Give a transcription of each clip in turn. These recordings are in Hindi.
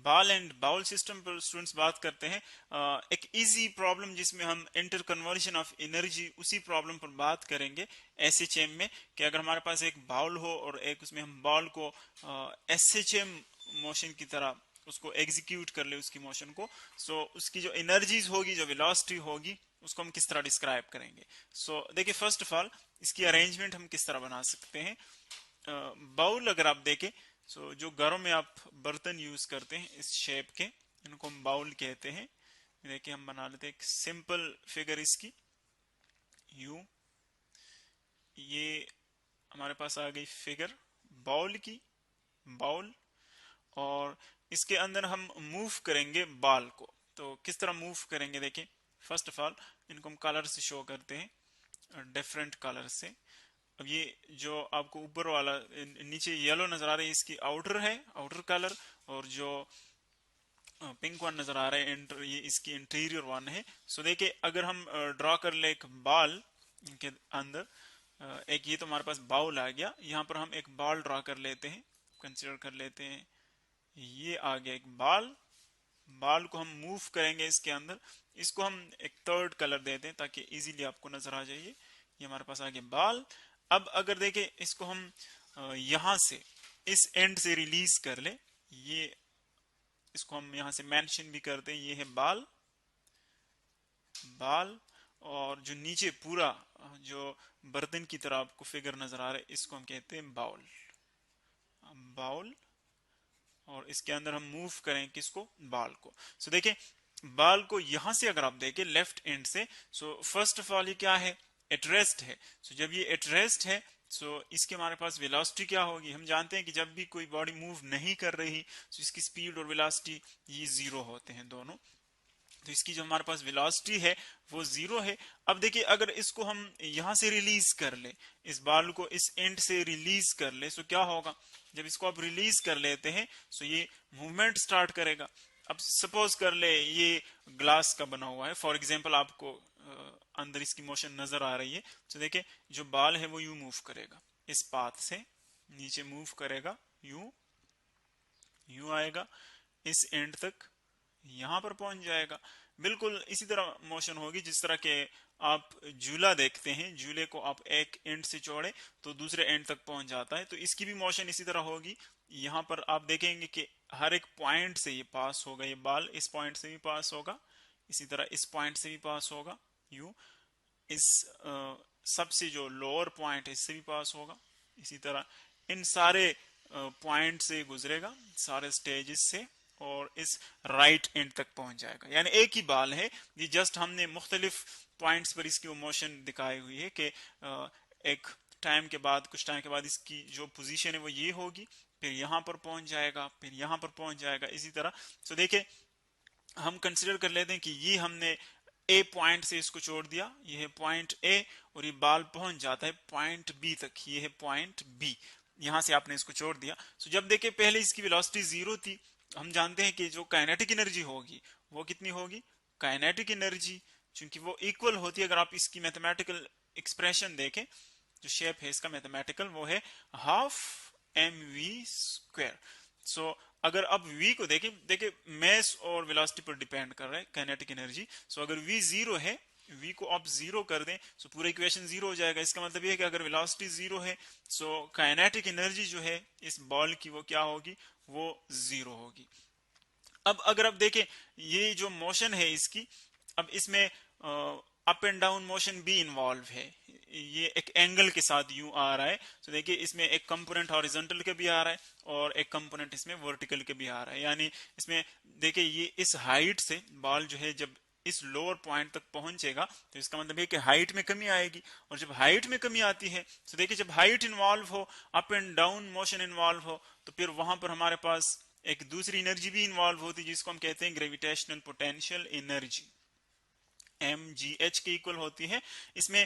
बॉल एंड बाउल सिस्टम पर स्टूडेंट्स बात करते हैं। एक इजी प्रॉब्लम जिसमें हम इंटर कन्वर्शन ऑफ एनर्जी, उसी प्रॉब्लम पर बात करेंगे एसएचएम में, कि अगर हमारे पास एक बाउल हो और एक उसमें हम बॉल को एसएचएम मोशन की तरह उसको एग्जीक्यूट कर ले उसकी मोशन को, सो उसकी जो एनर्जीज होगी, जो वेलोसिटी होगी, उसको हम किस तरह डिस्क्राइब करेंगे। सो देखिए, फर्स्ट ऑफ ऑल इसकी अरेंजमेंट हम किस तरह बना सकते हैं। बाउल अगर आप देखें, सो जो घरों में आप बर्तन यूज करते हैं इस शेप के, इनको हम बाउल कहते हैं। देखिए हम बना लेते हैं एक सिंपल फिगर इसकी, यू, ये हमारे पास आ गई फिगर बाउल की, बाउल। और इसके अंदर हम मूव करेंगे बॉल को। तो किस तरह मूव करेंगे, देखिए फर्स्ट ऑफ ऑल इनको हम कलर से शो करते हैं, डिफरेंट कलर से। अब ये जो आपको ऊपर वाला नीचे येलो नजर आ रही है, इसकी आउटर है, आउटर कलर, और जो पिंक वन नजर आ रहा है ये इसकी इंटीरियर वन है। सो देखिए अगर हम ड्रॉ कर ले एक बॉल के अंदर, एक ये तो हमारे पास बाउल आ गया, यहाँ पर हम एक बॉल ड्रॉ कर लेते हैं, कंसिडर कर लेते हैं, ये आ गया एक बॉल। बॉल को हम मूव करेंगे इसके अंदर, इसको हम एक थर्ड कलर देते हैं ताकि इजीली आपको नजर आ जाए। ये हमारे पास आ गया बॉल। अब अगर देखें इसको हम यहां से इस एंड से रिलीज कर ले, ये इसको हम यहां से मेंशन भी करते हैं, ये है बॉल, बॉल। और जो नीचे पूरा जो बर्तन की तरह आपको फिगर नजर आ रहा है, इसको हम कहते हैं बाउल, बाउल। और इसके अंदर हम मूव करें किसको, बॉल को। सो देखिए बॉल को यहां से अगर आप देखें लेफ्ट एंड से, सो फर्स्ट ऑफ ऑल ये क्या है, एट रेस्ट है। सो जब ये एट रेस्ट है, सो इसके हमारे पास वेलोसिटी क्या होगी, हम जानते हैं कि जब भी कोई बॉडी मूव नहीं कर रही, तो इसकी स्पीड और वेलोसिटी ये जीरो होते हैं दोनों। तो इसकी जो हमारे पास वेलोसिटी है वो जीरो है। अब देखिए अगर इसको हम यहां से रिलीज कर ले, इस बॉल को इस एंड से रिलीज कर ले, सो क्या होगा, जब इसको आप रिलीज कर लेते हैं, सो ये मूवमेंट स्टार्ट करेगा। अब सपोज कर ले ये ग्लास का बना हुआ है, फॉर एग्जांपल आपको अंदर इसकी मोशन नजर आ रही है। तो देखिए जो बॉल है वो यूं मूव करेगा, इस पाथ से नीचे मूव करेगा, यूं यूं आएगा इस एंड तक, यहां पर पहुंच जाएगा। बिल्कुल इसी तरह मोशन होगी जिस तरह के आप झूला देखते हैं, झूले को आप एक एंड से छोड़े तो दूसरे एंड तक पहुंच जाता है, तो इसकी भी मोशन इसी तरह होगी। यहां पर आप देखेंगे कि हर एक पॉइंट से ये पास होगा, ये बॉल इस पॉइंट से भी पास होगा, इसी तरह इस पॉइंट से भी पास होगा, यू इस सबसे जो लोअर पॉइंट है इससे भी पास होगा, इसी तरह इन सारे पॉइंट से गुजरेगा, सारे स्टेजेस से, और इस राइट एंड तक पहुंच जाएगा। यानी एक ही बाल है, ये जस्ट हमने मुख्तलिफ पॉइंट्स पर इसकी मोशन दिखाई हुई है कि एक टाइम के बाद, कुछ टाइम के बाद इसकी जो पोजीशन है वो ये होगी, फिर यहां पर पहुंच जाएगा, फिर यहां पर पहुंच जाएगा, इसी तरह। तो देखिए हम कंसिडर कर लेते हैं कि ये हमने ए पॉइंट से इसको छोड़ दिया, ये है पॉइंट ए, और ये बाल पहुंच जाता है पॉइंट बी तक, ये है पॉइंट बी, यहां से आपने इसको छोड़ दिया। सो जब देखे पहले इसकी वेलोसिटी जीरो थी, हम जानते हैं कि जो काइनेटिक एनर्जी होगी वो कितनी होगी, काइनेटिक एनर्जी चूंकि वो इक्वल होती है, अगर आप इसकी मैथमेटिकल एक्सप्रेशन देखें, जो शेप है इसका मैथमेटिकल, वो है हाफ एम वी स्क्वायर। सो अगर अब v को देखें, देखिए मैस और वेलोसिटी पर डिपेंड कर रहा है काइनेटिक एनर्जी। सो अगर v जीरो है, v को आप जीरो कर दें, सो पूरा इक्वेशन जीरो हो जाएगा। इसका मतलब ये है कि अगर वेलोसिटी जीरो है, सो काइनेटिक एनर्जी जो है इस बॉल की वो क्या होगी, वो जीरो होगी। अब अगर आप देखें ये जो मोशन है इसकी, अब इसमें अप एंड डाउन मोशन भी इन्वॉल्व है, ये एक एंगल के साथ यूं आ रहा है। तो देखिए इसमें एक कंपोनेंट हॉरिजॉन्टल के भी आ रहा है और एक कंपोनेंट इसमें वर्टिकल के भी आ रहा है। यानी इसमें देखिए ये इस हाइट से बॉल जो है जब इस लोअर पॉइंट तक पहुंचेगा, तो इसका मतलब है कि हाइट में कमी आएगी, और जब हाइट में कमी आती है, तो देखिए जब हाइट इन्वॉल्व हो, up and down motion involve हो, तो फिर वहां पर हमारे पास एक दूसरी एनर्जी भी इन्वॉल्व होती है जिसको हम कहते हैं ग्रेविटेशनल पोटेंशियल एनर्जी, mgh के इक्वल होती है। इसमें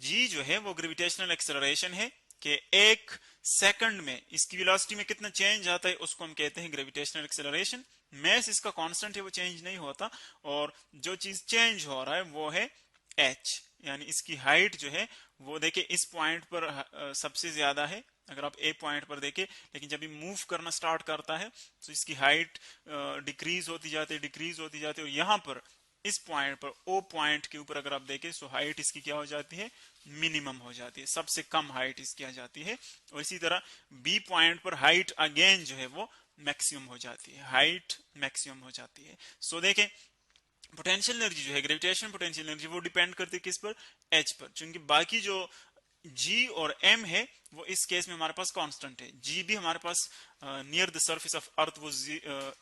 g जो है वो ग्रेविटेशनल एक्सेलरेशन है कि एक सेकंड में इसकी वेलोसिटी में कितना चेंज आता है, उसको हम कहते हैं ग्रेविटेशनल एक्सेलरेशन। मैस इसका कांस्टेंट है, वो चेंज नहीं होता, और जो चीज चेंज हो रहा है वो है h, यानी इसकी हाइट जो है वो देखिए इस पॉइंट पर सबसे ज्यादा है, अगर आप ए पॉइंट पर देखें, लेकिन जब ये मूव करना स्टार्ट करता है तो इसकी हाइट डिक्रीज होती जाती है, डिक्रीज होती जाती है, और यहां पर इस पॉइंट पर ओ पॉइंट के ऊपर अगर आप देखें तो हाइट इसकी क्या हो जाती है, मिनिमम हो जाती है, सबसे कम हाइट इसकी आ जाती है। और इसी तरह बी पॉइंट पर हाइट अगेन जो है वो मैक्सिमम हो जाती है, हाइट मैक्सिमम हो जाती है। सो देखें पोटेंशियल एनर्जी जो है, ग्रेविटेशन पोटेंशियल एनर्जी, वो डिपेंड करती है किस पर, एच पर, क्योंकि बाकी जो जी और एम है वो इस केस में हमारे पास कांस्टेंट है। जी भी हमारे पास near the surface of earth वो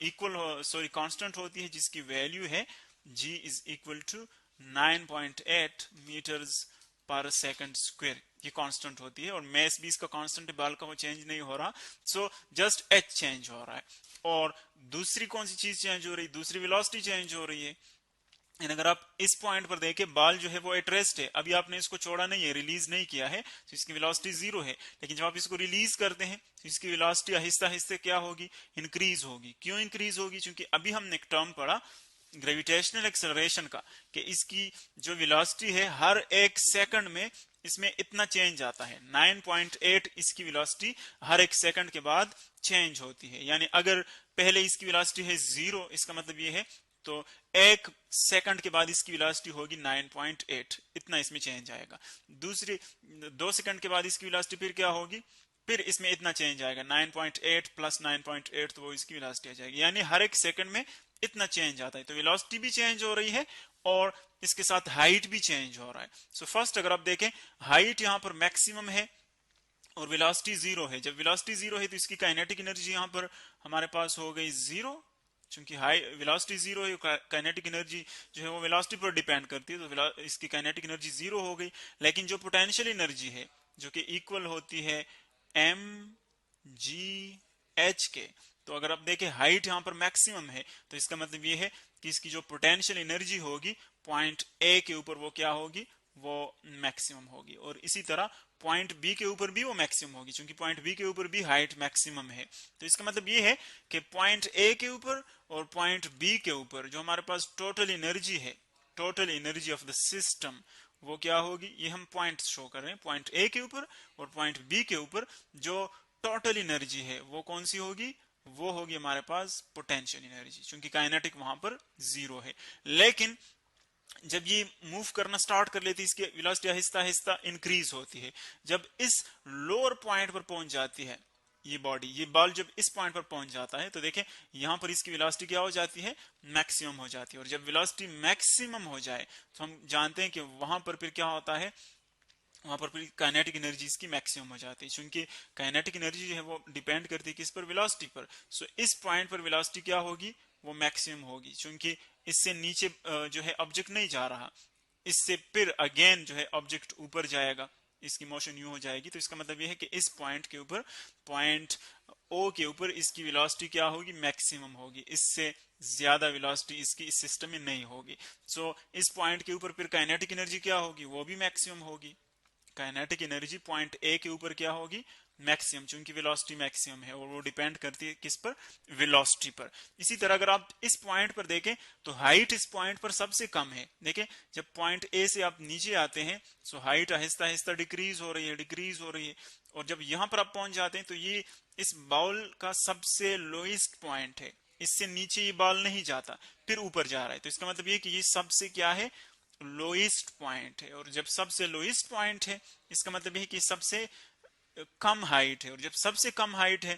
इक्वल सॉरी कांस्टेंट होती है, जिसकी वैल्यू है g is equal to 9.8 metres per second square, ये कांस्टेंट होती है। और मैस भी इसका कांस्टेंट है, बाल का वो चेंज नहीं हो रहा, सो जस्ट एच चेंज हो रहा है। और दूसरी कौन सी चीज चेंज हो रही है, दूसरी वेलोसिटी चेंज हो रही है। अगर आप इस पॉइंट पर देखें, बाल जो है वो एट रेस्ट है, अभी आपने इसको छोड़ा नहीं है, रिलीज नहीं किया है, तो इसकी वेलोसिटी जीरो है। लेकिन जब आप इसको रिलीज करते हैं तो इसकी वेलोसिटी आहिस्ता आहिस्ता क्या होगी, इंक्रीज होगी। क्यों इंक्रीज होगी, क्योंकि अभी हमने एक टर्म पढ़ा ग्रेविटेशनल एक्सेलरेशन का, कि इसकी जो वेलोसिटी है हर एक सेकंड में इसमें इतना चेंज आता है। 9.8 इसकी वेलोसिटी हर एक सेकंड के बाद चेंज होती है। यानी अगर पहले इसकी वेलोसिटी है जीरो, इसका मतलब ये है तो एक सेकंड के बाद इसकी वेलोसिटी होगी 9.8, इतना इसमें चेंज आएगा। दूसरी 2 सेकंड के बाद इसकी वेलोसिटी फिर क्या होगी, फिर इसमें इतना चेंज आएगा, 9.8 प्लस 9.8, तो वो इसकी वेलोसिटी आ जाएगी। यानी हर एक सेकंड में इतना चेंज आता है, तो वेलोसिटी भी चेंज हो रही है और इसके साथ हाइट भी चेंज हो रहा है। सो फर्स्ट अगर आप देखें, हाइट यहां पर मैक्सिमम है और वेलोसिटी जीरो है। जब वेलोसिटी जीरो है तो इसकी काइनेटिक एनर्जी यहां पर हमारे पास हो गई जीरो, क्योंकि हाई वेलोसिटी जीरो है, काइनेटिक एनर्जी जो है वो वेलोसिटी पर डिपेंड करती है, तो इसकी काइनेटिक एनर्जी जीरो हो गई। लेकिन जो पोटेंशियल एनर्जी है जो कि इक्वल होती है एम जी एच के, तो अगर आप देखें हाइट यहां पर मैक्सिमम है, तो इसका मतलब ये है कि इसकी जो पोटेंशियल एनर्जी होगी पॉइंट ए के ऊपर वो क्या होगी, वो मैक्सिमम होगी। और इसी तरह पॉइंट बी के ऊपर भी वो मैक्सिमम होगी, क्योंकि पॉइंट बी के ऊपर भी हाइट मैक्सिमम है। तो इसका मतलब ये है कि पॉइंट ए के ऊपर और पॉइंट बी के ऊपर जो हमारे पास टोटल एनर्जी है, total energy of the system, वो क्या होगी, ये हम पॉइंट शो कर रहे हैं, पॉइंट ए के ऊपर और पॉइंट बी के ऊपर जो टोटल एनर्जी है वो कौन सी होगी, वो होगी हमारे पास पोटेंशियल एनर्जी, क्योंकि काइनेटिक वहां पर जीरो है। लेकिन जब ये मूव करना स्टार्ट कर लेती है, इसकी वेलोसिटी आहिस्ता आहिस्ता इंक्रीज होती है। जब इस लोअर पॉइंट पर पहुंच जाती है ये बॉडी, ये बॉल जब इस पॉइंट पर पहुंच जाता है तो देखें यहां पर इसकी वेलोसिटी क्या हो जाती है, मैक्सिमम हो जाती है। और जब वेलोसिटी मैक्सिमम हो जाए तो हम जानते हैं कि वहां पर फिर क्या होता है, वहां पर फिर काइनेटिक एनर्जी इसकी मैक्सिमम हो जाती है, क्योंकि काइनेटिक एनर्जी जो है वो डिपेंड करती है किस पर, वेलोसिटी पर। सो इस पॉइंट पर वेलोसिटी क्या होगी, वो मैक्सिमम होगी, क्योंकि इससे नीचे जो है ऑब्जेक्ट नहीं जा रहा, इससे फिर अगेन जो है ऑब्जेक्ट ऊपर जाएगा, इसकी मोशन यूं हो जाएगी। तो इसका मतलब यह है कि इस पॉइंट के ऊपर, पॉइंट ओ के ऊपर इसकी वेलोसिटी क्या होगी, मैक्सिमम होगी, इससे ज्यादा वेलोसिटी इसकी इस सिस्टम में नहीं होगी। सो इस पॉइंट के ऊपर फिर काइनेटिक एनर्जी क्या होगी, वो भी मैक्सिमम होगी। काइनेटिक एनर्जी पॉइंट ए के ऊपर क्या होगी, मैक्सिमम, क्योंकि वेलोसिटी मैक्सिमम है और वो डिपेंड करती है किस पर, वेलोसिटी पर। इसी तरह अगर आप इस पॉइंट पर देखें तो हाइट इस पॉइंट पर सबसे कम है। देखें जब पॉइंट ए से आप नीचे आते हैं तो हाइट आहिस्ता आहिस्ता डिक्रीज हो रही है, डिक्रीज हो रही है, और जब यहां पर आप पहुंच जाते हैं तो ये इस बाउल का सबसे लोएस्ट पॉइंट है, इससे नीचे ये बाल नहीं जाता, फिर ऊपर जा रहा है। तो इसका मतलब ये कि ये सबसे क्या है, लोएस्ट पॉइंट है। और जब सबसे लोएस्ट पॉइंट है इसका मतलब ये कि सबसे कम हाइट है, और जब सबसे कम हाइट है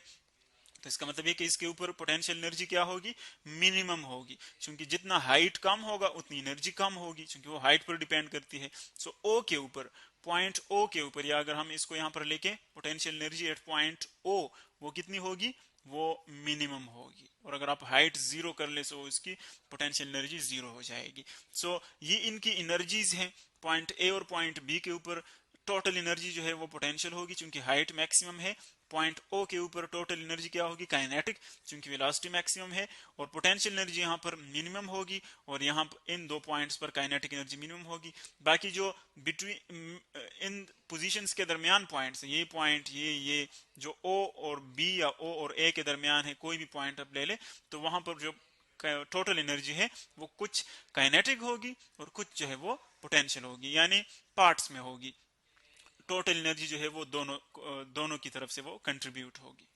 तो इसका मतलब ये कि इसके ऊपर पोटेंशियल एनर्जी क्या होगी, मिनिमम होगी, क्योंकि जितना हाइट कम होगा उतनी एनर्जी कम होगी, क्योंकि वो हाइट पर डिपेंड करती है। सो ओ के ऊपर, पॉइंट ओ के ऊपर, या अगर हम इसको यहां पर लेके potential energy at point O, वो कितनी होगी, वो मिनिमम होगी। और अगर आप हाइट जीरो कर ले तो इसकी पोटेंशियल एनर्जी जीरो हो जाएगी। सो ये इनकी एनर्जीज हैं। पॉइंट ए और पॉइंट बी के ऊपर टोटल एनर्जी जो है वो पोटेंशियल होगी, क्योंकि हाइट मैक्सिमम है। पॉइंट ओ के ऊपर टोटल एनर्जी क्या होगी, काइनेटिक, क्योंकि वेलोसिटी मैक्सिमम है। और पोटेंशियल एनर्जी यहाँ पर मिनिमम होगी, और यहाँ इन दो पॉइंट्स पर काइनेटिक एनर्जी मिनिमम होगी। बाकी जो बिटवीन इन पोजीशंस के दरमियान पॉइंट्स, ये पॉइंट, ये जो ओ और बी या ओ और ए के दरमियान है, कोई भी पॉइंट आप ले ले, तो वहां पर जो टोटल एनर्जी है वो कुछ काइनेटिक होगी और कुछ जो है वो पोटेंशियल होगी, यानी पार्ट्स में होगी। टोटल एनर्जी जो है वो दोनों दोनों की तरफ से वो कंट्रीब्यूट होगी।